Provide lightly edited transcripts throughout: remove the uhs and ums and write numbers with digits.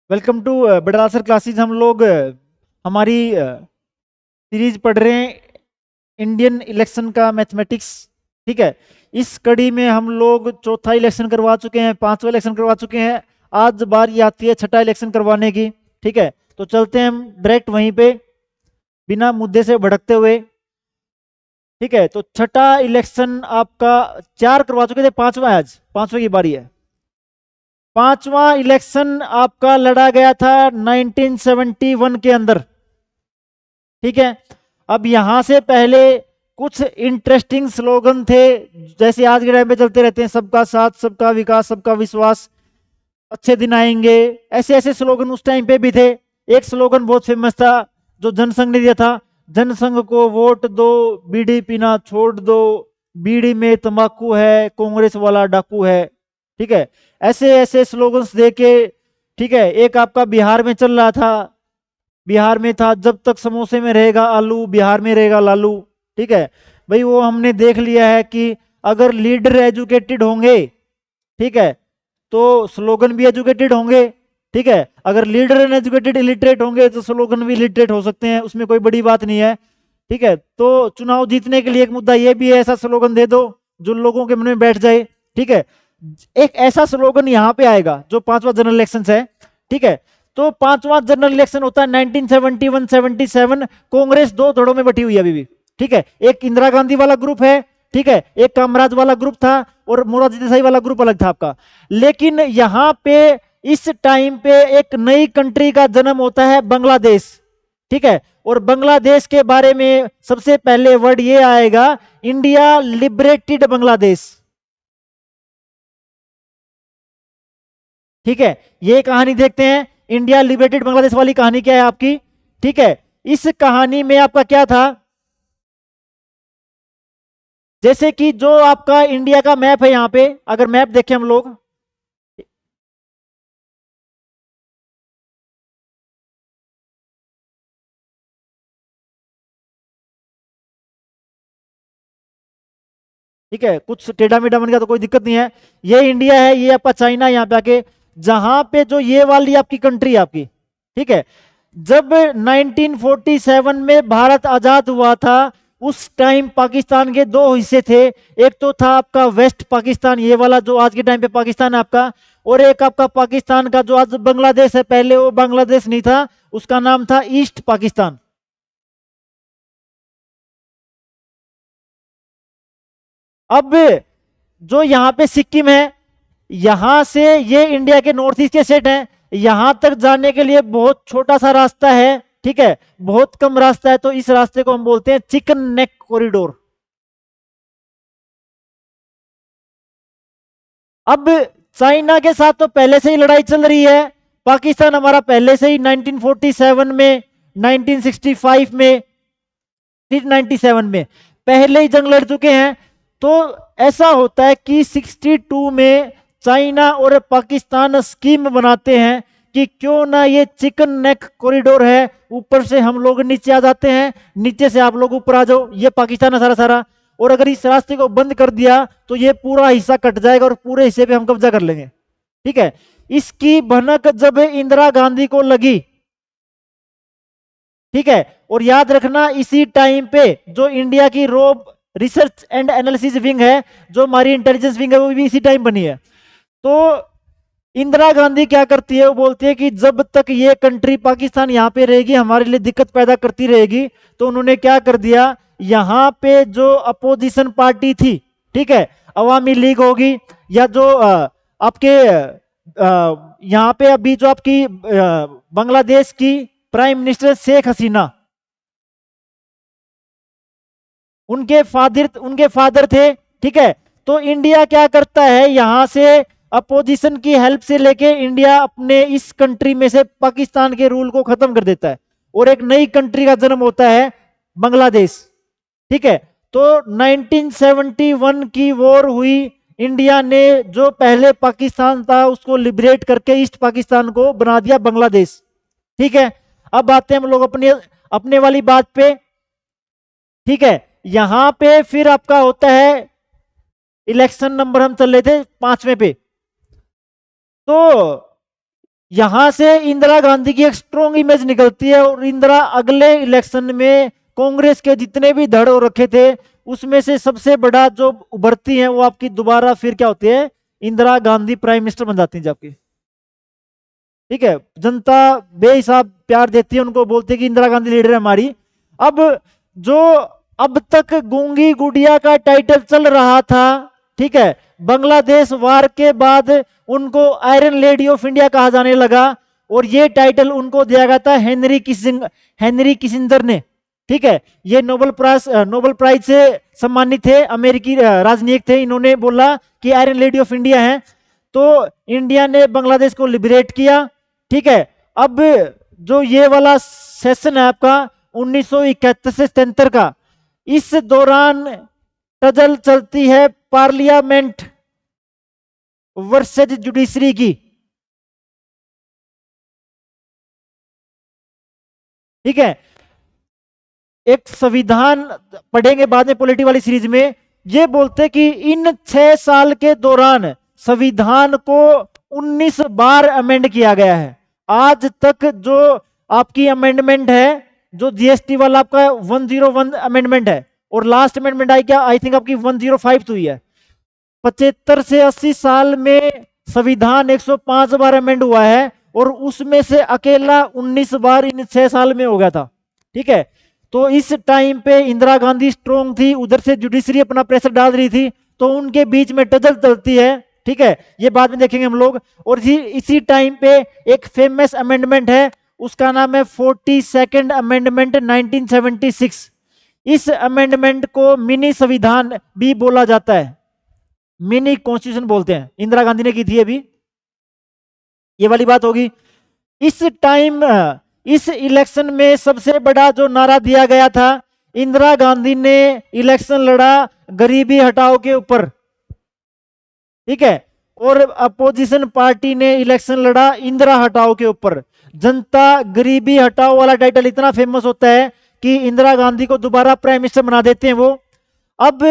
Welcome to बड़ा answer classes. हम लोग हमारी सीरीज पढ़ रहे हैं इंडियन इलेक्शन का मैथमेटिक्स। ठीक है, इस कड़ी में हम लोग चौथा इलेक्शन करवा चुके हैं, पांचवा इलेक्शन करवा चुके हैं। आज बारी आती है छठा इलेक्शन करवाने की। ठीक है, तो चलते हैं हम डायरेक्ट वहीं पे, बिना मुद्दे से भटकते हुए। ठीक है, तो छठा इलेक्शन आपका चार करवा चुके थे, पांचवा है, आज पांचवे की बारी है। पांचवा इलेक्शन आपका लड़ा गया था 1971 के अंदर। ठीक है, अब यहां से पहले कुछ इंटरेस्टिंग स्लोगन थे, जैसे आज के टाइम पे चलते रहते हैं, सबका साथ सबका विकास सबका विश्वास, अच्छे दिन आएंगे। ऐसे ऐसे स्लोगन उस टाइम पे भी थे। एक स्लोगन बहुत फेमस था जो जनसंघ ने दिया था, जनसंघ को वोट दो, बीड़ी पीना छोड़ दो, बीड़ी में तंबाकू है, कांग्रेस वाला डाकू है। ठीक है, ऐसे ऐसे स्लोगन्स देके, ठीक है, एक आपका बिहार में चल रहा था, बिहार में था, जब तक समोसे में रहेगा आलू बिहार में रहेगा लालू। ठीक है भाई, वो हमने देख लिया है कि अगर लीडर एजुकेटेड होंगे, ठीक है, तो स्लोगन भी एजुकेटेड होंगे। ठीक है, अगर लीडर अनएजुकेटेड इलिटरेट होंगे तो स्लोगन भी इलिटरेट हो सकते हैं, उसमें कोई बड़ी बात नहीं है। ठीक है, तो चुनाव जीतने के लिए एक मुद्दा यह भी है, ऐसा स्लोगन दे दो जो लोगों के मन में बैठ जाए। ठीक है, एक ऐसा स्लोगन यहां पे आएगा जो पांचवा जनरल इलेक्शन है। ठीक है, तो पांचवा जनरल इलेक्शन होता है 1971-77। कांग्रेस दो धड़ों में बटी हुई है अभी भी। ठीक है, एक इंदिरा गांधी वाला ग्रुप है, ठीक है, एक कामराज वाला ग्रुप था, और मोरारजी देसाई वाला ग्रुप अलग था आपका। लेकिन यहां पे इस टाइम पे एक नई कंट्री का जन्म होता है, बांग्लादेश। ठीक है, और बांग्लादेश के बारे में सबसे पहले वर्ड ये आएगा, इंडिया लिबरेटेड बांग्लादेश। ठीक है, ये कहानी देखते हैं, इंडिया लिबरेटेड बांग्लादेश वाली कहानी क्या है आपकी। ठीक है, इस कहानी में आपका क्या था, जैसे कि जो आपका इंडिया का मैप है, यहां पे अगर मैप देखें हम लोग, ठीक है, कुछ टेढ़ा मेढ़ा बन गया तो कोई दिक्कत नहीं है। ये इंडिया है, ये आपका चाइना, यहाँ पे आके जहां पे जो ये वाली आपकी कंट्री है आपकी। ठीक है, जब 1947 में भारत आजाद हुआ था, उस टाइम पाकिस्तान के दो हिस्से थे। एक तो था आपका वेस्ट पाकिस्तान, ये वाला जो आज के टाइम पे पाकिस्तान है आपका, और एक आपका पाकिस्तान का जो आज बांग्लादेश है, पहले वो बांग्लादेश नहीं था, उसका नाम था ईस्ट पाकिस्तान। अब जो यहाँ पे सिक्किम है, यहां से ये इंडिया के नॉर्थ ईस्ट के स्टेट हैं, यहां तक जाने के लिए बहुत छोटा सा रास्ता है। ठीक है, बहुत कम रास्ता है, तो इस रास्ते को हम बोलते हैं चिकन नेक कॉरिडोर। अब चाइना के साथ तो पहले से ही लड़ाई चल रही है, पाकिस्तान हमारा पहले से ही 1947 में, 1965 में, फिर 97 में पहले ही जंग लड़ चुके हैं। तो ऐसा होता है कि 62 में चाइना और पाकिस्तान स्कीम बनाते हैं कि क्यों ना ये चिकन नेक कॉरिडोर है, ऊपर से हम लोग नीचे आ जाते हैं, नीचे से आप लोग ऊपर आ जाओ, ये पाकिस्तान है सारा सारा। और अगर इस रास्ते को बंद कर दिया तो ये पूरा हिस्सा कट जाएगा और पूरे हिस्से पे हम कब्जा कर लेंगे। ठीक है, इसकी भनक जब इंदिरा गांधी को लगी, ठीक है, और याद रखना इसी टाइम पे जो इंडिया की रोब रिसर्च एंड एनालिसिस विंग है, जो हमारी इंटेलिजेंस विंग है, वो भी इसी टाइम बनी है। तो इंदिरा गांधी क्या करती है, वो बोलती है कि जब तक ये कंट्री पाकिस्तान यहाँ पे रहेगी, हमारे लिए दिक्कत पैदा करती रहेगी। तो उन्होंने क्या कर दिया, यहाँ पे जो अपोजिशन पार्टी थी, ठीक है, अवामी लीग होगी, या जो आपके यहाँ पे अभी जो आपकी बांग्लादेश की प्राइम मिनिस्टर शेख हसीना, उनके फादर थे। ठीक है, तो इंडिया क्या करता है, यहां से अपोजिशन की हेल्प से लेके इंडिया अपने इस कंट्री में से पाकिस्तान के रूल को खत्म कर देता है, और एक नई कंट्री का जन्म होता है, बांग्लादेश। ठीक है, तो 1971 की वॉर हुई, इंडिया ने जो पहले पाकिस्तान था उसको लिबरेट करके ईस्ट पाकिस्तान को बना दिया बांग्लादेश। ठीक है, अब आते हैं हम लोग अपने अपने वाली बात पे। ठीक है, यहां पे फिर आपका होता है इलेक्शन नंबर, हम चल रहे थे पांचवें पे। तो यहां से इंदिरा गांधी की एक स्ट्रॉन्ग इमेज निकलती है, और इंदिरा अगले इलेक्शन में कांग्रेस के जितने भी धड़ हो रखे थे उसमें से सबसे बड़ा जो उभरती है वो आपकी दोबारा फिर क्या होती है, इंदिरा गांधी प्राइम मिनिस्टर बन जाती है आपकी। ठीक है, जनता बेहिसाब प्यार देती है उनको, बोलती है कि इंदिरा गांधी लीडर है हमारी। अब जो अब तक गूंगी गुड़िया का टाइटल चल रहा था, ठीक है, बांग्लादेश वार के बाद उनको आयरन लेडी ऑफ इंडिया कहा जाने लगा, और ये टाइटल उनको दिया गया था हेनरी किसिंजर ने। ठीक है, ये नोबेल प्राइज से सम्मानित थे, अमेरिकी राजनयिक थे, इन्होंने बोला कि आयरन लेडी ऑफ इंडिया है। तो इंडिया ने बांग्लादेश को लिबरेट किया। ठीक है, अब जो ये वाला सेशन है आपका 1971 से 77 का, इस दौरान टजल चलती है पार्लियामेंट वर्सेज जुडिशरी की। ठीक है, एक संविधान पढ़ेंगे बाद में पॉलिटी वाली सीरीज में, ये बोलते कि इन 6 साल के दौरान संविधान को 19 बार अमेंड किया गया है। आज तक जो आपकी अमेंडमेंट है, जो जीएसटी वाला आपका 101 अमेंडमेंट है, और लास्ट अमेंडमेंट आई क्या, आई थिंक आपकी 105 हुई है। 75 से 80 साल में संविधान 105 बार अमेंड हुआ है, और उसमें से अकेला 19 बार इन 6 साल में हो गया था। ठीक है, तो इस टाइम पे इंदिरा गांधी स्ट्रोंग थी, उधर से जुडिशरी अपना प्रेशर डाल रही थी, तो उनके बीच में टजल चलती है। ठीक है, ये बाद में देखेंगे हम लोग। और इसी टाइम पे एक फेमस अमेंडमेंट है, उसका नाम है 42nd अमेंडमेंट 1976। इस अमेंडमेंट को मिनी संविधान भी बोला जाता है, मिनी कॉन्स्टिट्यूशन बोलते हैं, इंदिरा गांधी ने की थी अभी, ये वाली बात होगी। इस टाइम इस इलेक्शन में सबसे बड़ा जो नारा दिया गया था, इंदिरा गांधी ने इलेक्शन लड़ा गरीबी हटाओ के ऊपर। ठीक है, और अपोजिशन पार्टी ने इलेक्शन लड़ा इंदिरा हटाओ के ऊपर। जनता गरीबी हटाओ वाला टाइटल इतना फेमस होता है कि इंदिरा गांधी को दोबारा प्राइम मिनिस्टर बना देते हैं वो। अब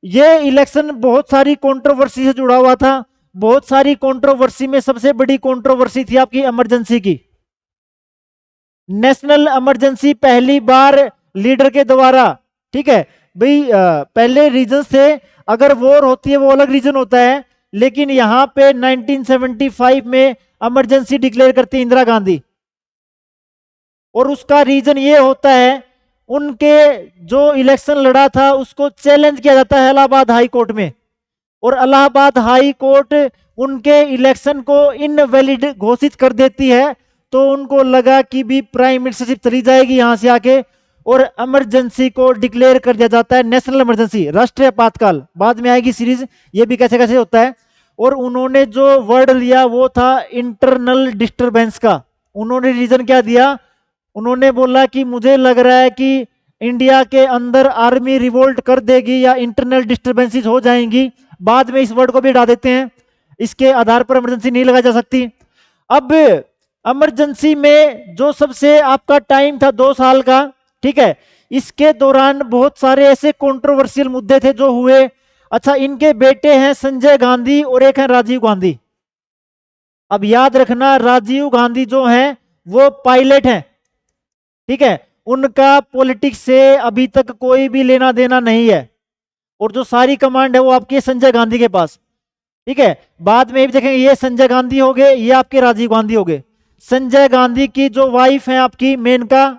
ये इलेक्शन बहुत सारी कंट्रोवर्सी से जुड़ा हुआ था। बहुत सारी कंट्रोवर्सी में सबसे बड़ी कंट्रोवर्सी थी आपकी इमरजेंसी की। नेशनल इमरजेंसी पहली बार लीडर के द्वारा। ठीक है भाई, पहले रीजन थे, अगर वॉर होती है वो अलग रीजन होता है, लेकिन यहां पे 1975 में इमरजेंसी डिक्लेयर करती है इंदिरा गांधी, और उसका रीजन ये होता है उनके जो इलेक्शन लड़ा था उसको चैलेंज किया जाता है इलाहाबाद हाई कोर्ट में, और इलाहाबाद हाई कोर्ट उनके इलेक्शन को इनवैलिड घोषित कर देती है। तो उनको लगा कि भी प्राइम मिनिस्टरशिप चली जाएगी यहां से आके, और इमरजेंसी को डिक्लेयर कर दिया जाता है नेशनल इमरजेंसी, राष्ट्रीय आपातकाल। बाद में आएगी सीरीज ये भी कैसे कैसे होता है। और उन्होंने जो वर्ड लिया वो था इंटरनल डिस्टरबेंस का। उन्होंने रीजन क्या दिया, उन्होंने बोला कि मुझे लग रहा है कि इंडिया के अंदर आर्मी रिवोल्ट कर देगी या इंटरनल डिस्टरबेंसेस हो जाएंगी। बाद में इस वर्ड को भी हटा देते हैं, इसके आधार पर इमरजेंसी नहीं लगाई जा सकती। अब इमरजेंसी में जो सबसे आपका टाइम था 2 साल का, ठीक है, इसके दौरान बहुत सारे ऐसे कंट्रोवर्शियल मुद्दे थे जो हुए। अच्छा, इनके बेटे हैं संजय गांधी और एक है राजीव गांधी। अब याद रखना, राजीव गांधी जो हैं वो पायलट हैं। ठीक है, उनका पॉलिटिक्स से अभी तक कोई भी लेना देना नहीं है, और जो सारी कमांड है वो आपकी संजय गांधी के पास। ठीक है, बाद में भी देखेंगे, ये संजय गांधी हो गए, ये आपके राजीव गांधी हो गए। संजय गांधी की जो वाइफ है आपकी मेनका,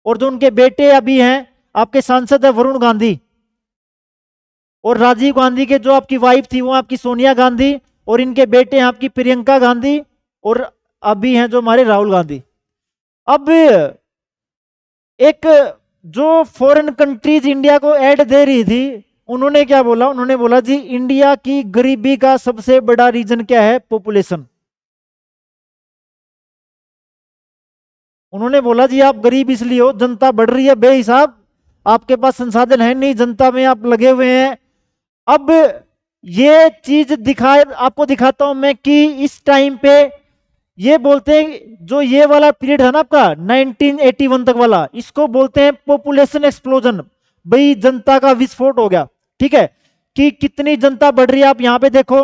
और जो उनके बेटे अभी हैं आपके सांसद है वरुण गांधी, और राजीव गांधी के जो आपकी वाइफ थी वो आपकी सोनिया गांधी, और इनके बेटे हैं आपकी प्रियंका गांधी, और अभी हैं जो हमारे राहुल गांधी। अब एक जो फॉरेन कंट्रीज इंडिया को ऐड दे रही थी, उन्होंने क्या बोला, उन्होंने बोला जी इंडिया की गरीबी का सबसे बड़ा रीजन क्या है, पॉपुलेशन। उन्होंने बोला जी आप गरीब इसलिए हो, जनता बढ़ रही है बेहिसाब, आपके पास संसाधन है नहीं, जनता में आप लगे हुए हैं। अब ये चीज आपको दिखाता हूं मैं कि इस टाइम पे ये बोलते हैं, जो ये वाला पीरियड है ना आपका 1981 तक वाला, इसको बोलते हैं पॉपुलेशन एक्सप्लोजन। भाई जनता का विस्फोट हो गया। ठीक है, कि कितनी जनता बढ़ रही है आप यहां पे देखो,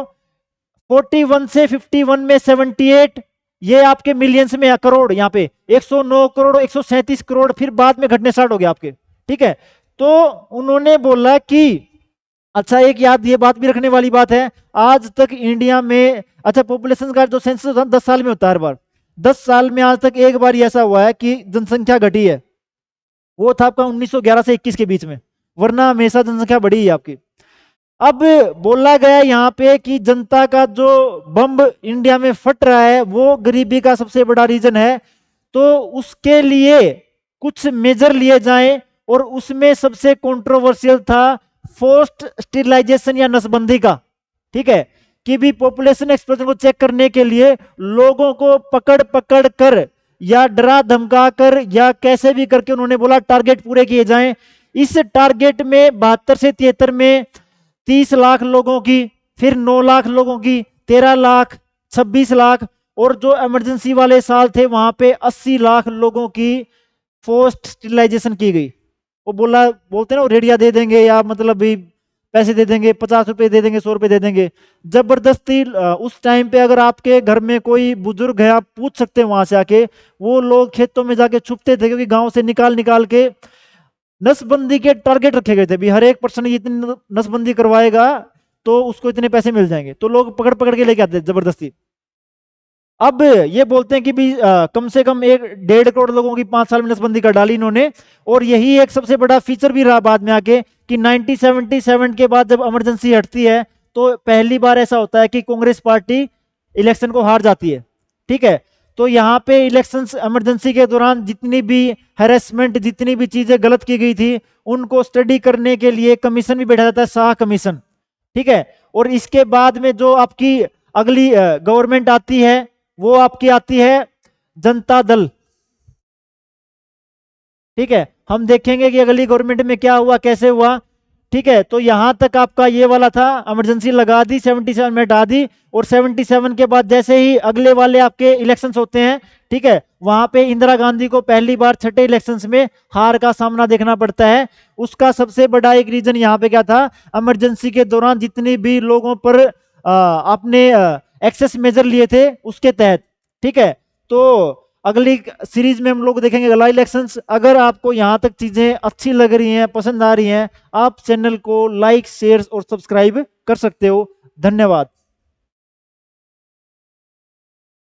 41 से 51 में 78, ये आपके मिलियंस में या करोड़, यहाँ पे 109 करोड़, 137 करोड़, फिर बाद में घटने स्टार्ट हो गया आपके। ठीक है, तो उन्होंने बोला कि अच्छा, एक याद ये बात भी रखने वाली बात है, आज तक इंडिया में, अच्छा पॉपुलेशन का जो सेंसस होता है 10 साल में होता है हर बार, 10 साल में आज तक एक बार ऐसा हुआ है कि जनसंख्या घटी है, वो था आपका 1911 से 21 के बीच में, वरना हमेशा जनसंख्या बढ़ी है आपकी। अब बोला गया यहाँ पे कि जनता का जो बम इंडिया में फट रहा है वो गरीबी का सबसे बड़ा रीजन है, तो उसके लिए कुछ मेजर लिए जाएं, और उसमें सबसे कंट्रोवर्शियल था फोर्स्ड स्टेरिलाइजेशन या नसबंदी का। ठीक है, कि भी पॉपुलेशन एक्सप्लोजन को चेक करने के लिए लोगों को पकड़ पकड़ कर या डरा धमका कर या कैसे भी करके उन्होंने बोला टारगेट पूरे किए जाएं। इस टारगेट में 72 से 73 में 30 लाख लोगों की, फिर 9 लाख लोगों की, 13 लाख, 26 लाख, और जो इमरजेंसी वाले साल थे वहां पे 80 लाख लोगों की फोर्स्ड स्टेरिलाइजेशन की गई। वो बोलते हैं ना, रेडिया दे देंगे या मतलब भी पैसे दे देंगे, 50 रुपए दे देंगे, 100 रुपए दे देंगे, जबरदस्ती। उस टाइम पे अगर आपके घर में कोई बुजुर्ग है, आप पूछ सकते हैं वहां से आके, वो लोग खेतों में जाके छुपते थे, क्योंकि गांव से निकाल निकाल के नसबंदी के टारगेट रखे गए थे भी, हर एक पर्सन इतनी नसबंदी करवाएगा तो उसको इतने पैसे मिल जाएंगे, तो लोग पकड़ पकड़ के लेके आते थे जबरदस्ती। अब ये बोलते हैं कि भी कम से कम 1.5 करोड़ लोगों की 5 साल में नसबंदी कर डाली इन्होंने, और यही एक सबसे बड़ा फीचर भी रहा बाद में आके कि 1977 के बाद जब इमरजेंसी हटती है तो पहली बार ऐसा होता है कि कांग्रेस पार्टी इलेक्शन को हार जाती है। ठीक है, तो यहाँ पे इलेक्शंस इमरजेंसी के दौरान जितनी भी हैरेसमेंट, जितनी भी चीजें गलत की गई थी, उनको स्टडी करने के लिए कमीशन भी बैठा जाता है, शाह कमीशन। ठीक है, और इसके बाद में जो आपकी अगली गवर्नमेंट आती है वो आपकी आती है जनता दल। ठीक है, हम देखेंगे कि अगली गवर्नमेंट में क्या हुआ, कैसे हुआ। ठीक है, तो यहां तक आपका ये वाला था, इमरजेंसी लगा दी, 77 में हटा दी, और 77 के बाद जैसे ही अगले वाले आपके इलेक्शंस होते हैं, ठीक है, वहां पे इंदिरा गांधी को पहली बार छठे इलेक्शंस में हार का सामना देखना पड़ता है। उसका सबसे बड़ा एक रीजन यहाँ पे क्या था, इमरजेंसी के दौरान जितने भी लोगों पर आपने एक्सेस मेजर लिए थे उसके तहत। ठीक है, तो अगली सीरीज में हम लोग देखेंगे अगला इलेक्शंस। अगर आपको यहाँ तक चीजें अच्छी लग रही हैं, पसंद आ रही हैं, आप चैनल को लाइक, शेयर और सब्सक्राइब कर सकते हो। धन्यवाद।